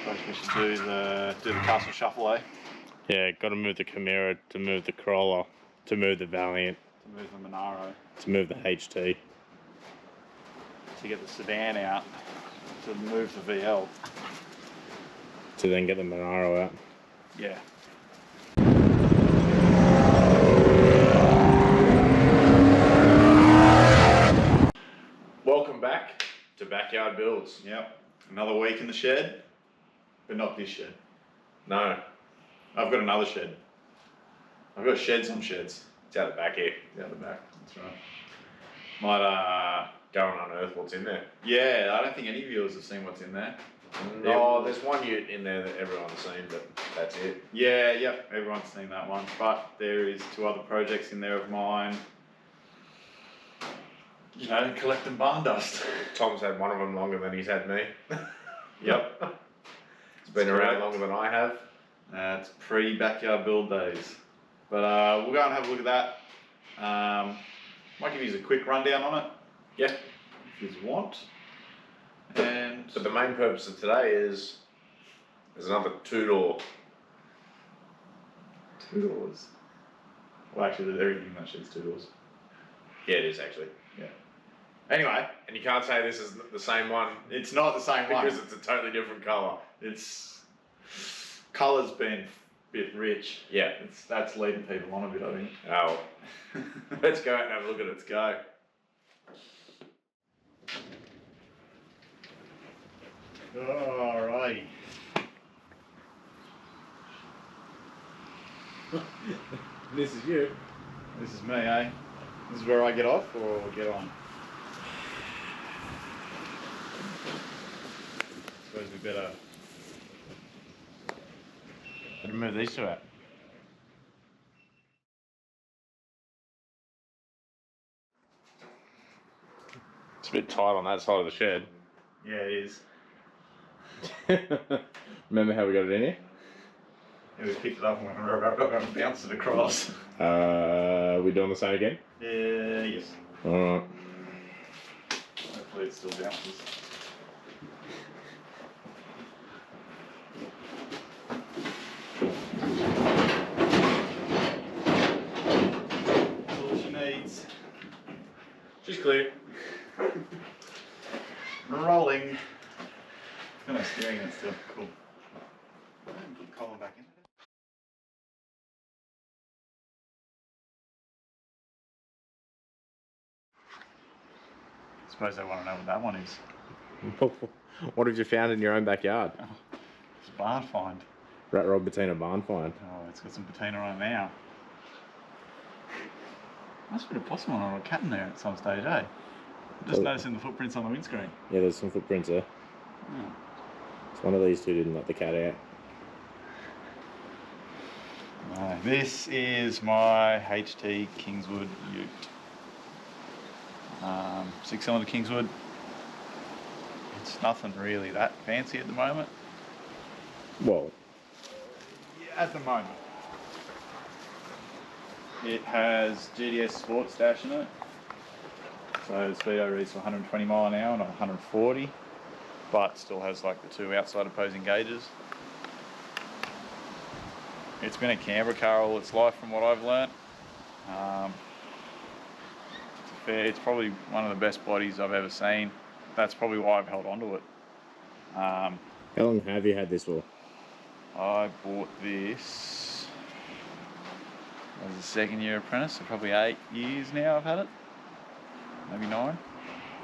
suppose we should do the castle shuffle, eh? Yeah, got to move the Chimera, to move the Corolla, to move the Valiant, To move the Monaro. to move the HT. To get the sedan out. To move the VL. To then get the Monaro out. Yeah. Welcome back to Backyard Builds. Yep. Another week in the shed, but not this shed. No, I've got another shed. I've got sheds on sheds. it's out the back here. It's out the back. That's right. Might Go and unearth what's in there. yeah, I don't think any viewers have seen what's in there. No, there's one ute in there that everyone's seen, but that's it. Yeah, yep, everyone's seen that one. But there is 2 other projects in there of mine. You know, collecting barn dust. Tom's had one of them longer than he's had me. Yep. It's been around correct. longer than I have. It's pre-backyard build days. But we'll go and have a look at that. Might give you a quick rundown on it. Yeah. If you want. And But the main purpose of today is there's another 2-door. 2 doors. Well, actually, there's everything in that shed's 2 doors. Yeah, it is actually. Yeah. Anyway, And you can't say this is the same one it's not the same one. because it's a totally different colour. It's colour's been a bit rich. Yeah. That's leading people on a bit, I think. Oh. Let's go out and have a look at it. Let's go. Alrighty. This is you. This is me, eh? This is where I get off or get on? Suppose we better Move these 2 out. It's a bit tight on that side of the shed. Yeah, it is. Remember how we got it in here? Yeah, we picked it up and bounced it across. We doing the same again? Yeah, yes. Alright. Hopefully it still bounces. That's all she needs. She's clear. Rolling. Kind of steering it still. Cool. Put Colin back in. Suppose they want to know what that one is. What have you found in your own backyard? It's a barn find. Rat Rod Bettina barn find. Oh, it's got some patina on it now. Must have been a possum or a cat in there at some stage, eh? Just noticing the footprints on the windscreen. Yeah, there's some footprints there. Oh. It's one of these 2 didn't let the cat out. No, this is my HT Kingswood ute. 6-cylinder Kingswood. It's nothing really that fancy at the moment. Well, Yeah, at the moment. It has GDS Sports Dash in it. So the speedo reads for 120 mile an hour, not 140. But still has like the 2 outside opposing gauges. It's been a Canberra car all its life from what I've learnt. It's probably one of the best bodies I've ever seen. That's probably why I've held on to it. how long have you had this for? I bought this as a 2nd year apprentice, so probably 8 years now I've had it. Maybe 9.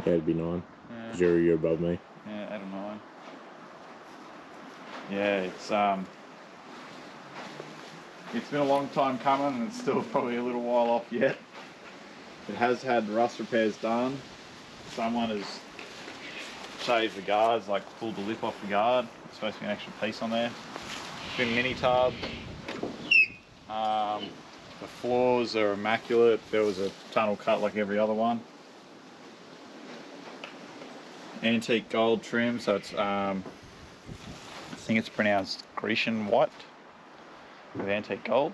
Yeah, it'd be 9. Yeah. 'Cause you're above me. Yeah, 8 or 9. Yeah, it's been a long time coming and it's still probably a little while off yet. It has had rust repairs done. Someone has shaved the guards, like pulled the lip off the guard. There's supposed to be an extra piece on there. It's been mini tub. The floors are immaculate. There was a tunnel cut like every other one. Antique gold trim, so it's I think it's pronounced Grecian white with antique gold,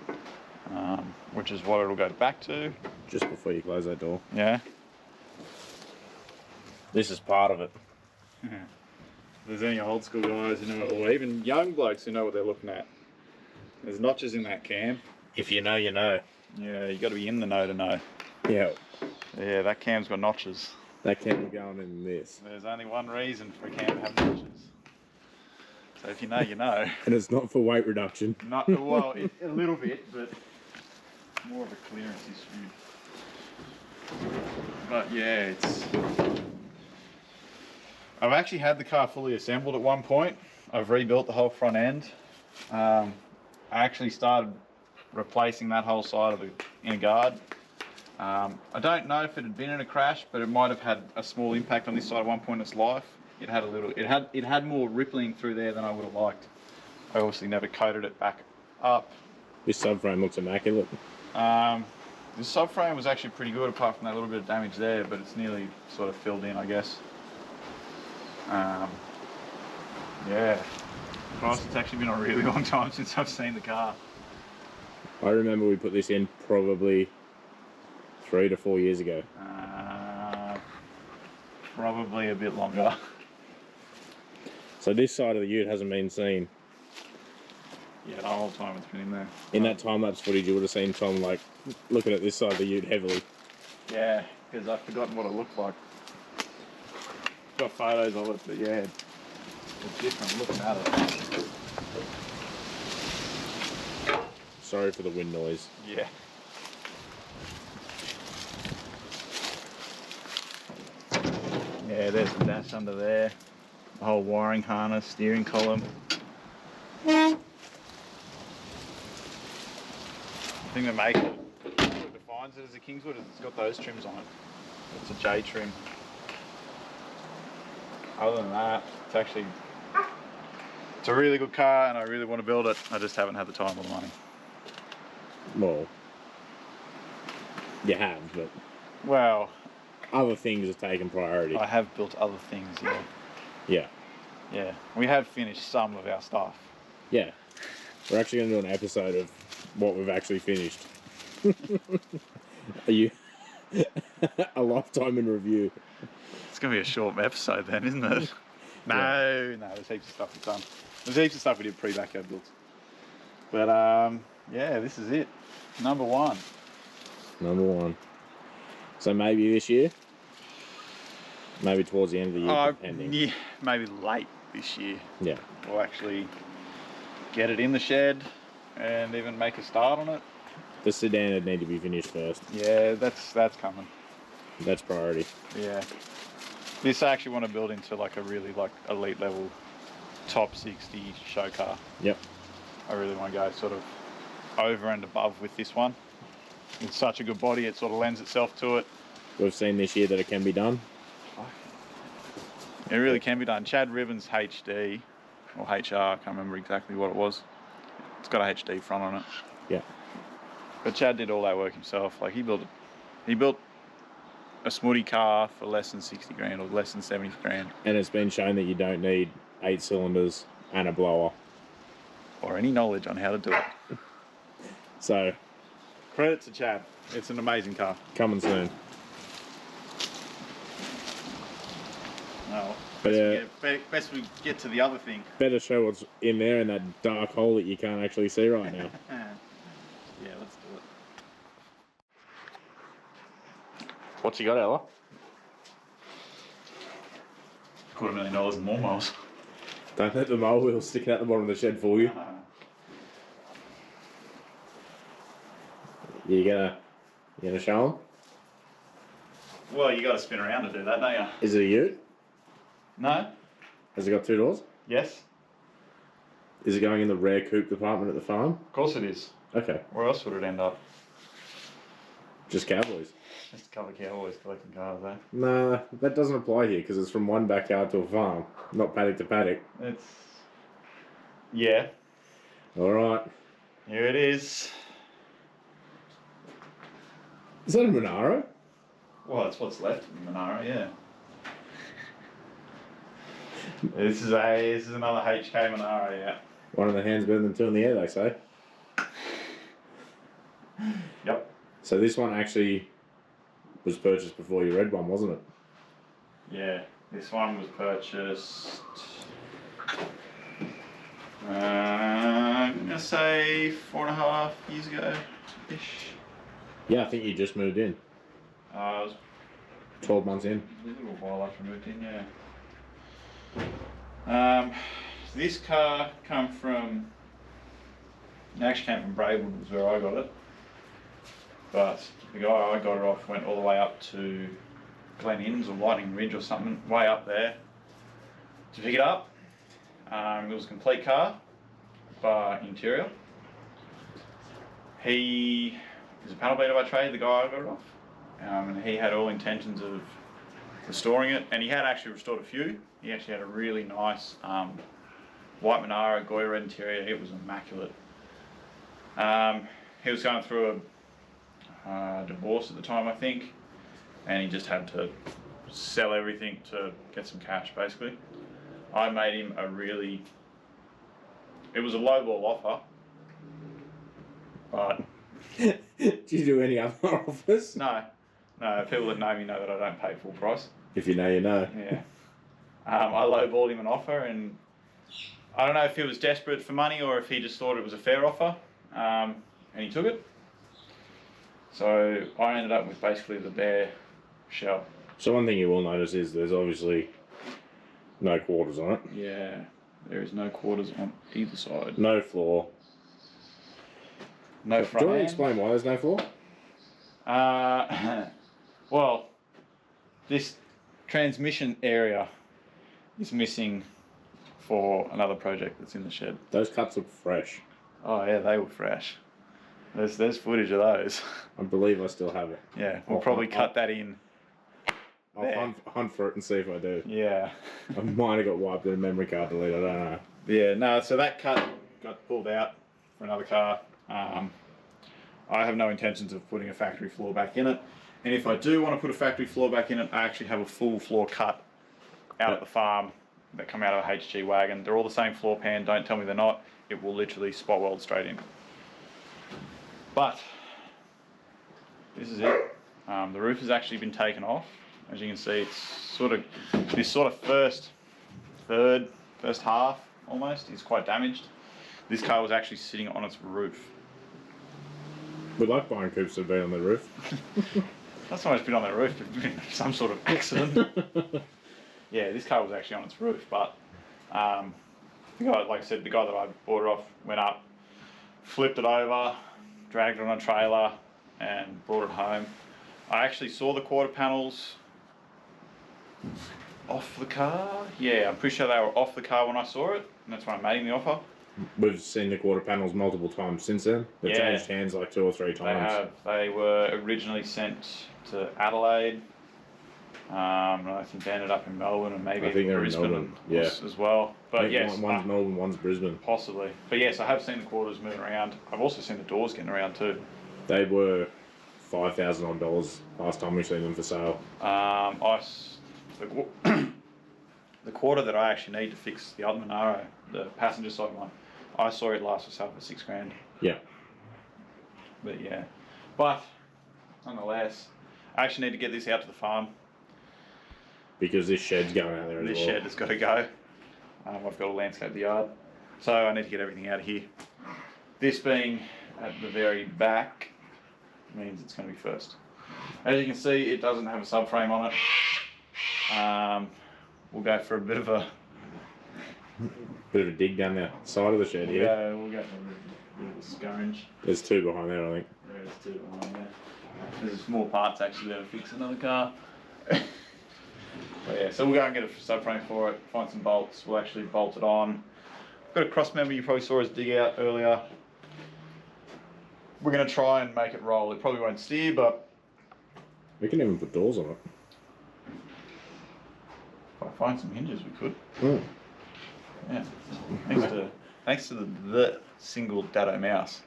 which is what it'll go back to. Just before you close that door. Yeah. This is part of it. there's any old school guys who know, or even young blokes who know what they're looking at. There's notches in that cam. If you know, you know. Yeah, you got to be in the know to know. Yeah. Yeah, that cam's got notches. That cam be going in this. There's only one reason for a cam to have notches. So if you know, you know. And it's not for weight reduction. Not well, a little bit, but more of a clearance issue. But yeah, it's. I've actually had the car fully assembled at one point. I've rebuilt the whole front end. I actually started replacing that whole side of the inner guard. I don't know if it had been in a crash, but it might have had a small impact on this side at one point in its life. It had a little. It had more rippling through there than I would have liked. I obviously never coated it back up. This subframe looks immaculate. The subframe was actually pretty good, apart from that little bit of damage there, but it's nearly sort of filled in, I guess. Yeah. Christ, it's actually been a really long time since I've seen the car. I remember we put this in probably 3 to 4 years ago. Probably a bit longer. So this side of the ute hasn't been seen. Yeah, the whole time it's been in there. In that time-lapse footage, you would have seen Tom like looking at this side of the ute heavily. Yeah, because I've forgotten what it looked like. Got photos of it, but yeah, it's different looking at it. Sorry for the wind noise. Yeah. Yeah, there's the dash under there. The whole wiring harness, steering column. The thing that makes it, what defines it as a Kingswood is it's got those trims on it. It's a J trim. Other than that, it's a really good car and I really want to build it. I just haven't had the time or the money. Well, you have, but Well, other things have taken priority. I have built other things, yeah. Yeah. Yeah, we have finished some of our stuff. Yeah. We're actually going to do an episode of what we've actually finished. Are you a lifetime in review? It's going to be a short episode then, isn't it? No, there's heaps of stuff we've done. There's heaps of stuff we did pre-backyard builds. But yeah, this is it. Number one. Number one. So maybe this year? Maybe towards the end of the year, depending. Yeah, maybe late this year. Yeah. We'll actually get it in the shed and even make a start on it. The sedan would need to be finished first. Yeah, that's coming. That's priority. Yeah. This I actually want to build into like a really like elite level top 60 show car. Yep. I really want to go sort of over and above with this one. It's such a good body, it sort of lends itself to it. We've seen this year that it can be done. It really can be done. Chad Ribbon's HD, or HR, I can't remember exactly what it was. It's got a HD front on it. Yeah. But Chad did all that work himself. Like he built a smoothie car for less than 60 grand or less than 70 grand. And it's been shown that you don't need 8 cylinders and a blower. Or any knowledge on how to do it. So, Credit to Chad. It's an amazing car. coming soon. No. But, Best we get to the other thing. Better show what's in there in that dark hole that you can't actually see right now. Yeah, let's do it. What's you got, Ella? $250,000 in lawnmowers. Don't let the mower wheel sticking out the bottom of the shed for you. You gonna show them? Well, you got to spin around to do that, don't you? Is it a ute? No? Has it got 2 doors? Yes? Is it going in the rare coupe department at the farm? Of course it is. Okay. Where else would it end up? Just cowboys. Just a couple of cowboys collecting cars, eh? Nah, that doesn't apply here because it's from one backyard to a farm, not paddock to paddock. It's... Yeah. Alright. Here it is. Is that a Monaro? Well, that's what's left of the Monaro, yeah. This is another HK Monaro, yeah. One in the hand's better than 2 in the air, they say. Yep. So this one actually was purchased before your red one, wasn't it? Yeah. This one was purchased, I'm going to say 4.5 years ago-ish. Yeah, I think you just moved in. It was 12 months in. a little while after I moved in, yeah. This car it actually came from Braidwood, was where I got it. But the guy I got it off went all the way up to Glen Innes or Lightning Ridge or something, way up there to pick it up. It was a complete car, bar interior. He is a panel beater by trade, the guy I got it off. And he had all intentions of restoring it, and he had actually restored a few. He actually had a really nice white Monaro Goya red interior. It was immaculate. He was going through a divorce at the time, I think, and he just had to sell everything to get some cash, basically. I made him it was a lowball offer, but... Did you do any other offers? No, people that know me know that I don't pay full price. If you know, you know. Yeah. I lowballed him an offer, and I don't know if he was desperate for money or if he just thought it was a fair offer, and he took it. So I ended up with basically the bare shell. So one thing you will notice is there's obviously no quarters on it. Yeah, there is no quarters on either side. No floor. No Do front you want to end. explain why there's no floor? Well, this transmission area is missing for another project that's in the shed. Those cuts look fresh. Oh yeah, they were fresh. There's footage of those. I believe I still have it. Yeah, we'll probably cut that in. I'll hunt for it and see if I do. Yeah. I might have got wiped in a memory card delete, I don't know. Yeah, no, so that cut got pulled out for another car. I have no intentions of putting a factory floor back in it. And if I do want to put a factory floor back in it, I actually have a full floor cut out at the farm that come out of a HG wagon. They're all the same floor pan, don't tell me they're not. It will literally spot weld straight in. But this is it. The roof has actually been taken off. As you can see, it's this first half almost is quite damaged. This car was actually sitting on its roof. We like buying coupes that have been on the roof. Not so much been on the roof, but been some sort of accident. Yeah, this car was actually on its roof, but the guy, like I said, the guy that I bought it off went up, flipped it over, dragged it on a trailer, and brought it home. I actually saw the quarter panels off the car. Yeah, I'm pretty sure they were off the car when I saw it, and that's when I made him the offer. We've seen the quarter panels multiple times since then. They've Yeah. changed hands like 2 or 3 times. They have. They were originally sent to Adelaide. I think they ended up in Melbourne and maybe I think they're in Brisbane Melbourne, yeah. as well. But yes, one's Melbourne, one's Brisbane. possibly. But yes, I have seen the quarters moving around. I've also seen the doors getting around too. They were $5,000 odd last time we seen them for sale. The quarter that I actually need to fix the other Monaro, the passenger side one, I saw it last for sale for $6,000. Yeah. But yeah, but nonetheless, I actually need to get this out to the farm. Because this shed's going out there as well. This shed has got to go. I've got to landscape the yard, so I need to get everything out of here. This being at the very back means it's going to be first. As you can see, it doesn't have a subframe on it. We'll go for a bit of a dig down the side of the shed here. We'll go for a bit of a scurringe. There's 2 behind there, I think. There is 2 behind there. There's small parts actually there to fix another car. But yeah, so we'll go and get a subframe for it, find some bolts, we'll actually bolt it on. Got a cross member you probably saw us dig out earlier. We're going to try and make it roll. It probably won't steer, but We can even put doors on it. if I find some hinges we could. Mm. Yeah. Thanks to the single Dado mouse.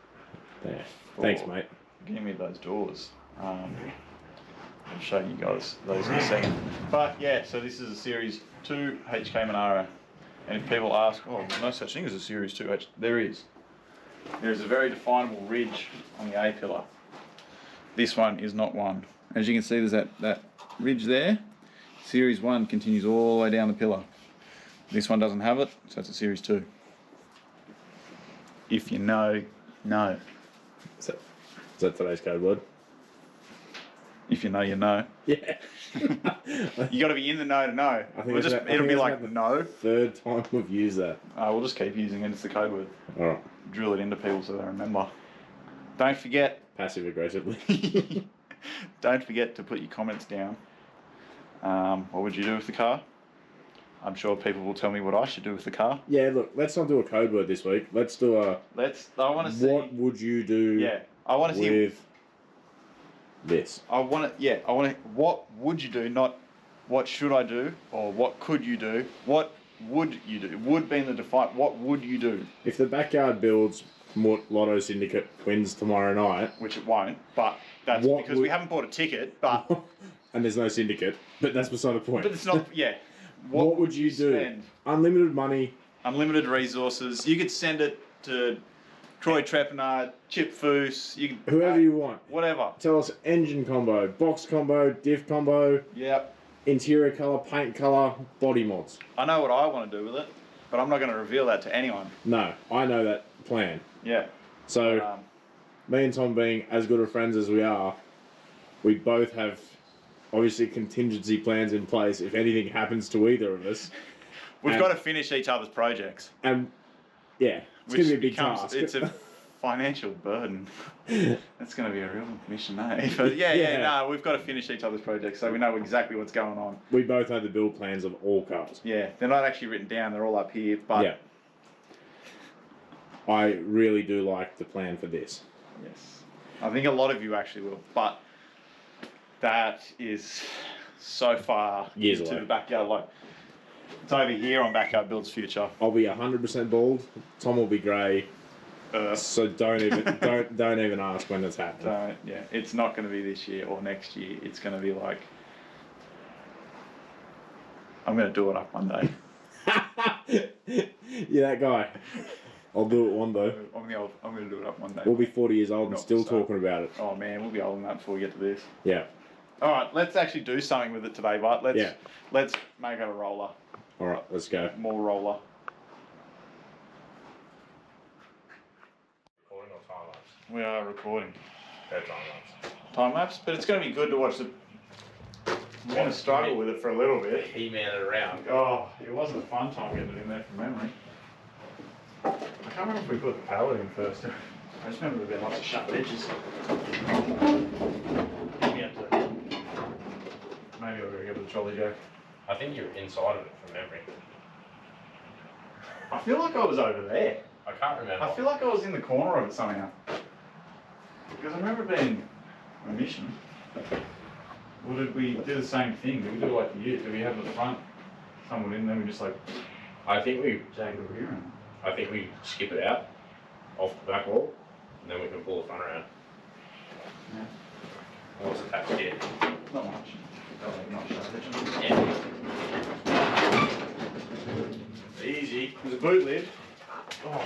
Yeah. Thanks, mate. Give me those doors. I'll show you guys those in a second. But yeah, so this is a Series 2 HK Monaro. And if people ask, oh, there's no such thing as a Series 2 H, there is. There is a very definable ridge on the A-pillar. This one is not one. As you can see, there's that ridge there. Series 1 continues all the way down the pillar. This one doesn't have it, so it's a Series 2. If you know, know. Is that today's code word? If you know, you know. Yeah. You got to be in the know to know. I think It'll be like no. Third time we've used that. We'll just keep using it. It's the code word. All right. Drill it into people so they remember. Don't forget. Passive aggressively. Don't forget to put your comments down. What would you do with the car? I'm sure people will tell me what I should do with the car. Yeah, look, let's not do a code word this week. Let's do a. I want to see. What would you do? Yeah, I want to see with this. I want to. Yeah, I want to. What would you do? Not what should I do or what could you do? What would you do? Would being the defiant. What would you do? If the Backyard Builds Lotto Syndicate wins tomorrow night, which it won't, but that's because we haven't bought a ticket. But and there's no syndicate. But that's beside the point. But it's not. Yeah. What would you do? Spend? Unlimited money. Unlimited resources. You could send it to Troy Trepanard, Chip Foose, you could, whoever you want. Whatever. Tell us engine combo, box combo, diff combo. Yep. Interior colour, paint colour, body mods. I know what I want to do with it, but I'm not going to reveal that to anyone. No, I know that plan. Yeah. So, me and Tom being as good of friends as we are, we both have obviously contingency plans in place if anything happens to either of us. We've got to finish each other's projects. And yeah, it's going to be a big task. It's a financial burden. That's going to be a real mission, eh? But no, we've got to finish each other's projects so we know exactly what's going on. We both know the build plans of all cars. Yeah, they're not actually written down, they're all up here, but... Yeah. I really do like the plan for this. Yes. I think a lot of you actually will, but that is so far years into away. The backyard. Like, it's over here on Backyard Builds future. I'll be 100% bald. Tom will be grey. So don't even ask when it's happening. Yeah, it's not going to be this year or next year. It's going to be like, I'm going to do it up one day. You're that guy. I'll do it one day. I'm going to do it up one day. We'll be 40 years old and still talking about it. Oh man, we'll be older than that before we get to this. Yeah. All right, let's actually do something with it today, but let's make it a roller. All right, let's go. More roller. Recording or time lapse? We are recording. Go time lapse. Time lapse, but it's going to be good to watch the. We're going to struggle with it for a little bit. He-man it around. Oh, it wasn't a fun time getting it in there from memory. I can't remember if we put the palette in first. I just remember there being lots of sharp edges. Maybe I'll go get the trolley jack. I think you're inside of it from memory. I feel like I was over there. I can't remember. I feel like I was in the corner of it somehow. Because I remember it being a mission. Or did we do the same thing? Did we do it like you? Did we have the front someone in, then we just like I think we rear? I think we skip it out off the back wall, and then we can pull the front around. Yeah. What's attached here? Not much. Not sharp. Yeah. Easy. There's a boot lid. Oh.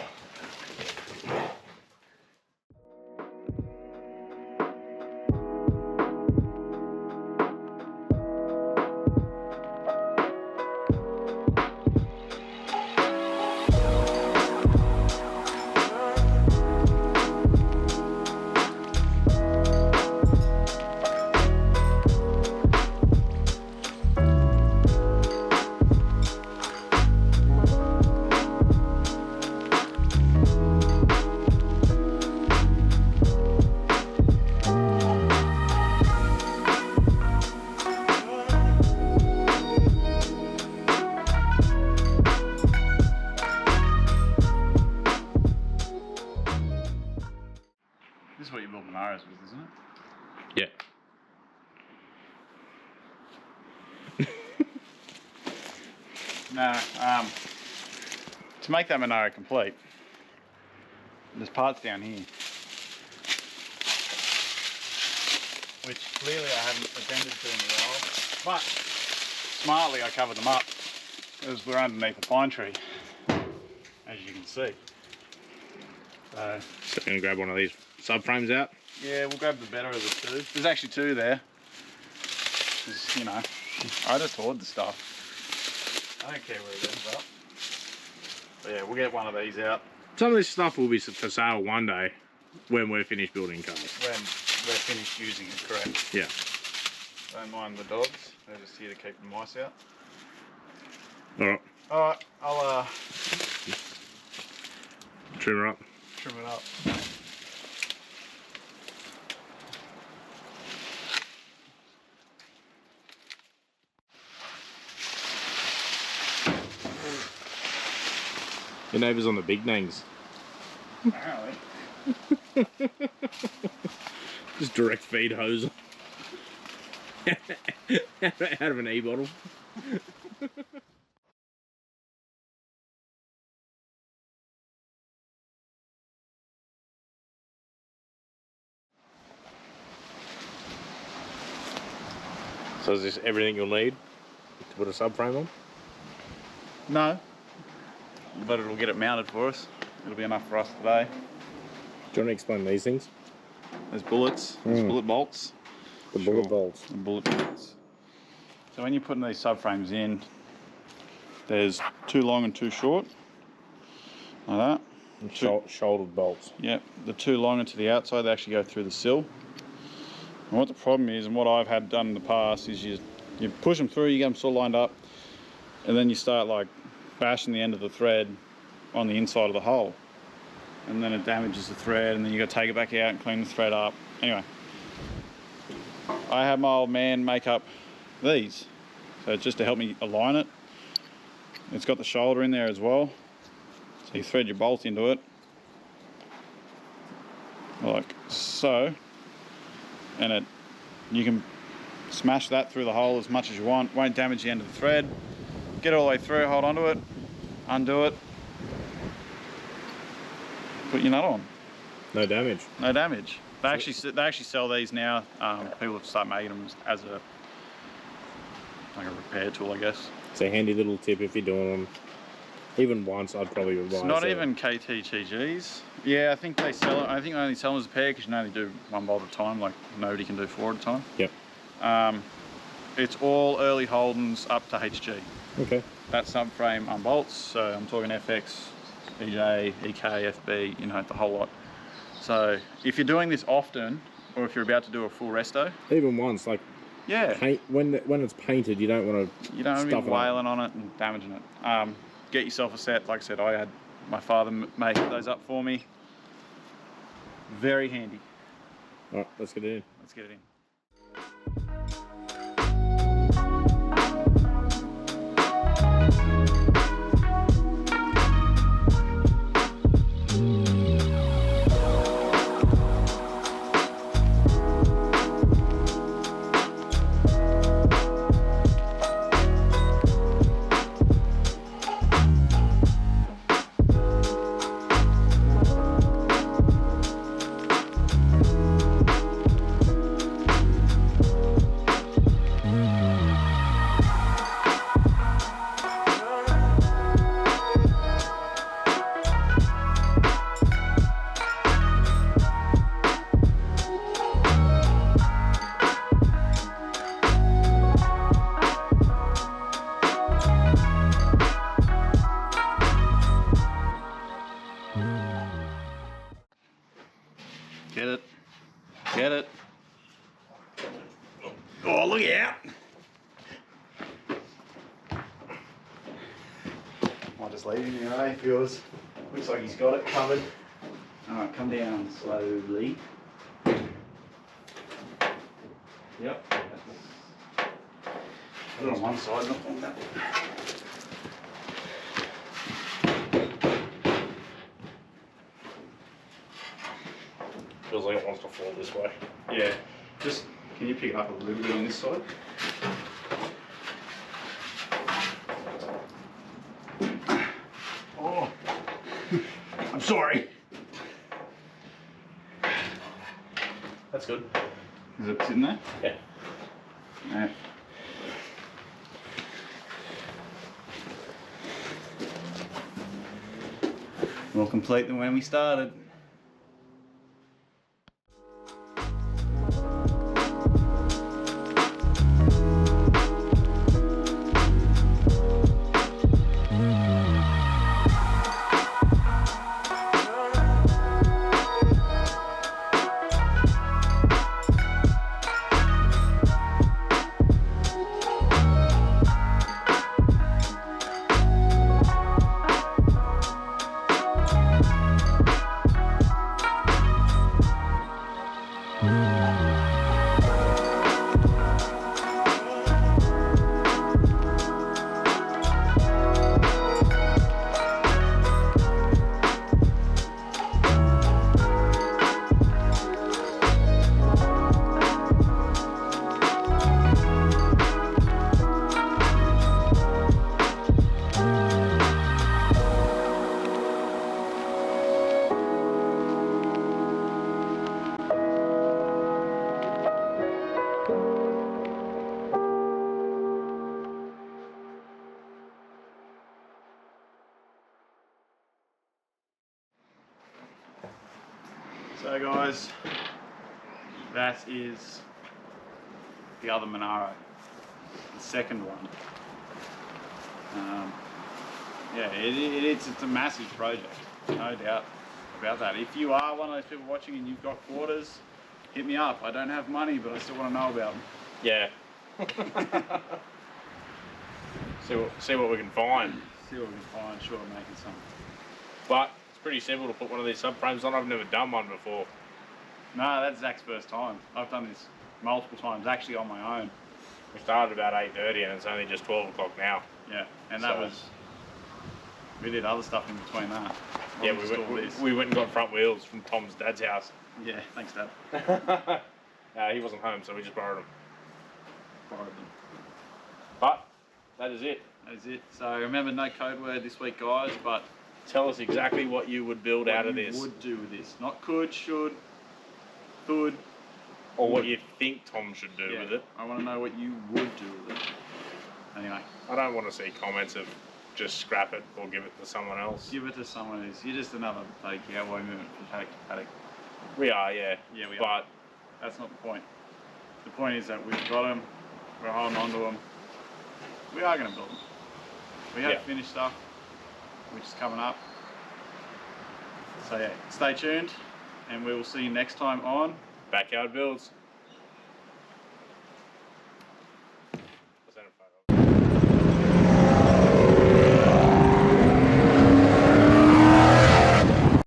This is what you build Monaros with, isn't it? Yeah. To make that Monaro complete, there's parts down here, which clearly I haven't attended to in a while, but smartly I covered them up because we're underneath a pine tree, as you can see. So I'm going to grab one of these subframes out. yeah, we'll grab the better of the two. There's actually two there. Just, you know, I just hoard the stuff. I don't care where it ends up. But yeah, we'll get one of these out. Some of this stuff will be for sale one day when we're finished building cars. When we're finished using it, correct? Yeah. Don't mind the dogs. They're just here to keep the mice out. Alright. Alright, I'll Trim her up. trim it up. Your neighbour's on the big names. Apparently. Just direct feed hose. Out of an e-bottle. So is this everything you'll need to put a subframe on? No. But it'll get it mounted for us. It'll be enough for us today. Do you want to explain these things? There's bullets, there's bullet bolts. The bullet bolts. And bullet bolts. So when you're putting these subframes in, there's two long and two short. Like that. Shouldered bolts. Yep, the two longer to the outside, they actually go through the sill. And what the problem is, and what I've had done in the past, is you push them through, you get them sort of lined up, and then you start like bashing the end of the thread on the inside of the hole. And then it damages the thread, and then you got to take it back out and clean the thread up. Anyway, I had my old man make up these. So it's just to help me align it. It's got the shoulder in there as well. So you thread your bolt into it. Like so. And you can smash that through the hole as much as you want. Won't damage the end of the thread. Get it all the way through, hold onto it, undo it. Put your nut on. No damage. No damage. They actually sell these now. People have started making them as a repair tool, I guess. It's a handy little tip if you're doing them. Even once, I'd probably advise. It's not even KTTGs. Yeah, I think they sell it. I think they only sell them as a pair because you can only do one bolt at a time. Like nobody can do four at a time. Yep. It's all early Holdens up to HG. Okay. That subframe unbolts. So I'm talking FX, EJ, EK, FB, you know, the whole lot. So if you're doing this often, or if you're about to do a full resto, even once, like paint, when it's painted, you don't want to be wailing on it and damaging it. Get yourself a set. Like I said, I had my father make those up for me. Very handy. All right, let's get it in. Let's get it in. Get it. Get it. Oh, look out. I'll just leave him there, if yours. Looks like he's got it covered. Alright, come down slowly. Yep. Put it on one side, not on that one. Feels like it wants to fall this way. Yeah, just can you pick it up a little bit on this side? Oh, I'm sorry. That's good. Is it sitting there? Yeah. Alright. More complete than when we started. So guys, that is the other Monaro, the second one. Yeah, it's a massive project, no doubt about that. If you are one of those people watching and you've got quarters, hit me up. I don't have money, but I still want to know about them. Yeah. see what we can find. See what we can find. Sure, I'm making some. But it's pretty simple to put one of these subframes on. I've never done one before. No, that's Zach's first time. I've done this multiple times, actually on my own. We started about 8:30 and it's only just 12 o'clock now. Yeah, and that was, we did other stuff in between that. Yeah, we went and got front wheels from Tom's dad's house. Yeah, thanks Dad. He wasn't home, so we just borrowed them. Borrowed them. But that is it. That is it. So remember, no code word this week, guys, but tell us exactly what you would build out of this. What you would do with this. Not could, should, could. Or what you think Tom should do with it. I want to know what you would do with it. Anyway. I don't want to see comments of just scrap it or give it to someone else. Give it to someone else. You're just another bloody cowboy movement from paddock to paddock. We are, yeah. Yeah, we are. But that's not the point. The point is that we've got them, we're holding on to them. We are going to build them. We have finished stuff, which is coming up. So yeah, stay tuned, and we will see you next time on Backyard Builds.